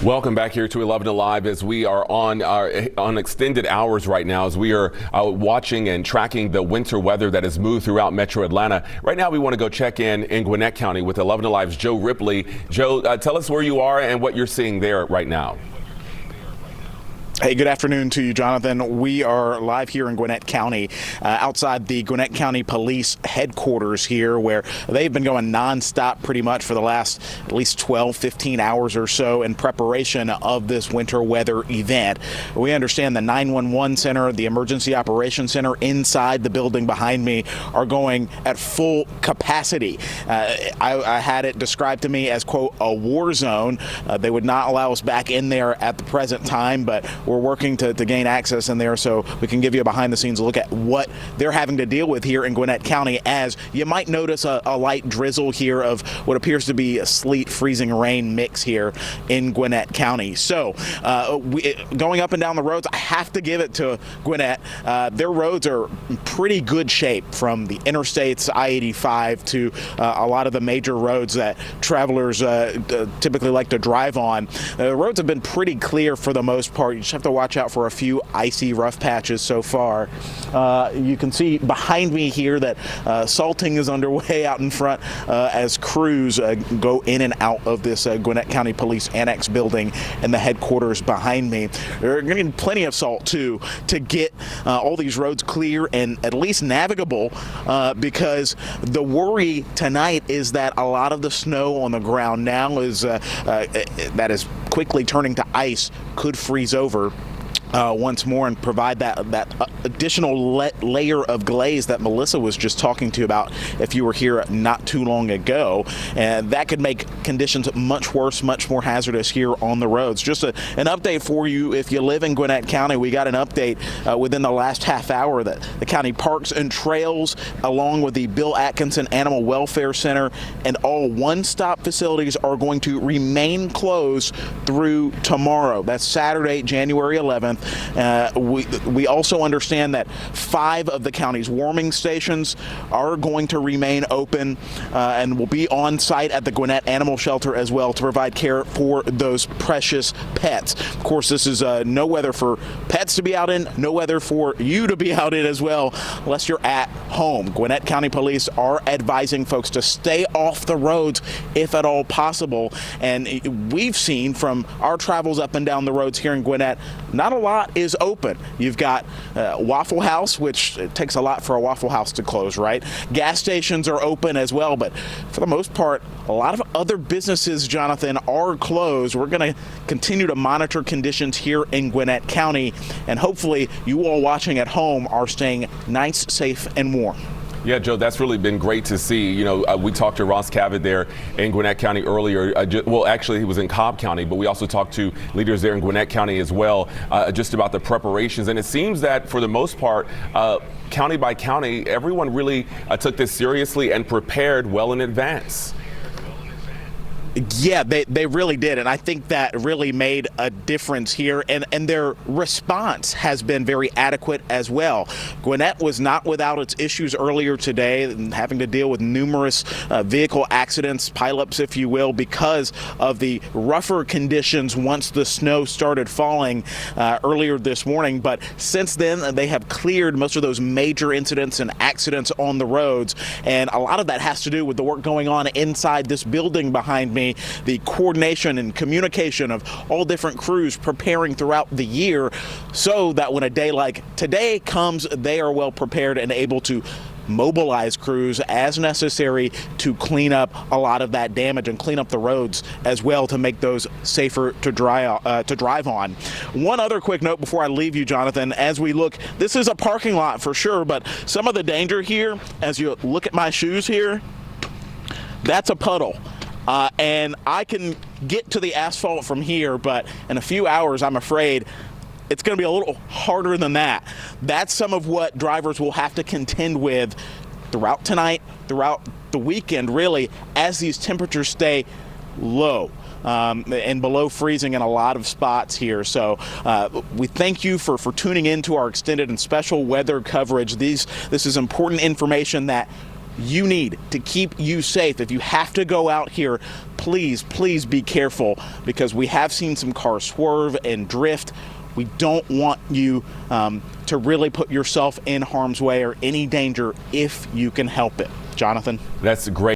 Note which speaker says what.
Speaker 1: Welcome back here to 11 Alive as we are on extended hours right now as we are watching and tracking the winter weather that has moved throughout Metro Atlanta. Right now we want to go check in Gwinnett County with 11 Alive's Joe Ripley. Joe, tell us where you are and what you're seeing there right now.
Speaker 2: Hey, good afternoon to you, Jonathan. We are live here in Gwinnett County, outside the Gwinnett County Police headquarters here, where they've been going nonstop pretty much for the last at least 12, 15 hours or so in preparation of this winter weather event. We understand the 911 center, the emergency operations center inside the building behind me are going at full capacity. I had it described to me as, quote, a war zone. They would not allow us back in there at the present time, but we're working to gain access in there so we can give you a behind-the-scenes look at what they're having to deal with here in Gwinnett County, as you might notice a light drizzle here of what appears to be a sleet, freezing rain mix here in Gwinnett County. So going up and down the roads, I have to give it to Gwinnett. Their roads are in pretty good shape, from the interstates, I-85, to a lot of the major roads that travelers typically like to drive on. The roads have been pretty clear for the most part. You just have to watch out for a few icy rough patches so far. You can see behind me here that salting is underway out in front as crews go in and out of this Gwinnett County Police Annex building and the headquarters behind me. They're going to need plenty of salt too to get all these roads clear and at least navigable, because the worry tonight is that a lot of the snow on the ground now is that is quickly turning to ice could freeze over once more and provide that additional layer of glaze that Melissa was just talking to you about if you were here not too long ago. And that could make conditions much worse, much more hazardous here on the roads. Just an update for you, if you live in Gwinnett County, we got an update within the last half hour that the county parks and trails, along with the Bill Atkinson Animal Welfare Center and all one-stop facilities, are going to remain closed through tomorrow. That's Saturday, January 11th. We also understand that 5 of the county's warming stations are going to remain open and will be on site at the Gwinnett Animal Shelter as well to provide care for those precious pets. Of course, this is no weather for pets to be out in, no weather for you to be out in as well, unless you're at home. Gwinnett County Police are advising folks to stay off the roads if at all possible. And we've seen from our travels up and down the roads here in Gwinnett, not a lot is open. You've got Waffle House, which it takes a lot for a Waffle House to close, right? Gas stations are open as well, but for the most part, a lot of other businesses, Jonathan, are closed. We're going to continue to monitor conditions here in Gwinnett County, and hopefully you all watching at home are staying nice, safe, and warm.
Speaker 1: Yeah, Joe, that's really been great to see. You know, we talked to Ross Cavett there in Gwinnett County earlier. Well, actually, he was in Cobb County, but we also talked to leaders there in Gwinnett County as well, just about the preparations. And it seems that for the most part, county by county, everyone really took this seriously and prepared well in advance.
Speaker 2: Yeah, they really did, and I think that really made a difference here, and their response has been very adequate as well. Gwinnett was not without its issues earlier today, having to deal with numerous vehicle accidents, pileups, if you will, because of the rougher conditions once the snow started falling earlier this morning. But since then, they have cleared most of those major incidents and accidents on the roads, and a lot of that has to do with the work going on inside this building behind me. The coordination and communication of all different crews preparing throughout the year, so that when a day like today comes, they are well prepared and able to mobilize crews as necessary to clean up a lot of that damage and clean up the roads as well to make those safer to drive on. One other quick note before I leave you, Jonathan, as we look, this is a parking lot for sure, but some of the danger here, as you look at my shoes here, that's a puddle. And I can get to the asphalt from here, but in a few hours, I'm afraid it's going to be a little harder than that. That's some of what drivers will have to contend with throughout tonight, throughout the weekend, really, as these temperatures stay low. And below freezing in a lot of spots here. So we thank you for tuning in to our extended and special weather coverage. This is important information that you need to keep you safe. If you have to go out here, please be careful, because we have seen some cars swerve and drift. We don't want you to really put yourself in harm's way or any danger if you can help it. Jonathan?
Speaker 1: That's great.